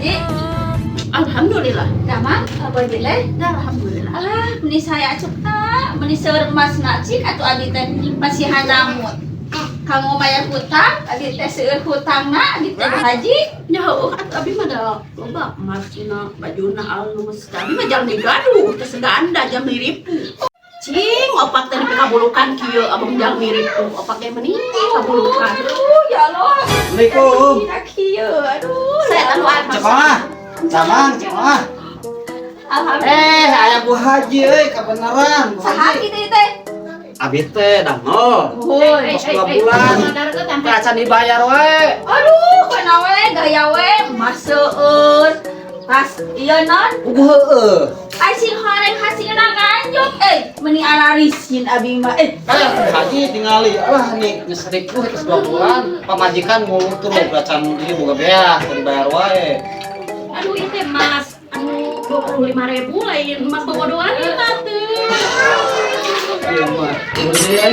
haji? Alhamdulillah. Dah mang, apa jelek? Dah alhamdulillah. Alah, meni saya cukta, meni seur mas nacik atau adi teh pasihan namut. Kanggo bayar hutang, adi teh seur hutangna, adi teh haji. Nyaho atuh abi mah da loba masina bajuna alus. Abi mah jalmi gaduh, teh seganda jam ribu. Cing, opak teh kabulukan kieu abang jalmi ribu. Opak teh meni kabulukan. Aduh, ya Allah. Assalamualaikum. Kieu, aduh. Saya anu Jemaah, jemaah. Alhamdulillah. Aya Bu Haji euy, kebenaran Bu Saha Haji. kitu teh? Abi teh dangol. Hoi. Pos 2 bulan. Teh acan dibayar we. Aduh, kena we gaya we, maseur. Pas ieu non, Ugu heueuh. ai sing horeng hasilna nganjuk meni ararisin abi mah Bu Haji tingali alah nih ngesrik ku geus 2 bulan. Pamajikan ngulu tuh acan ieu boga beah teu dibayar wae. Aduh ieu teh mas anu 25.000 lain mas bobodohan ieu mah teh. Ieu mah. Kemudian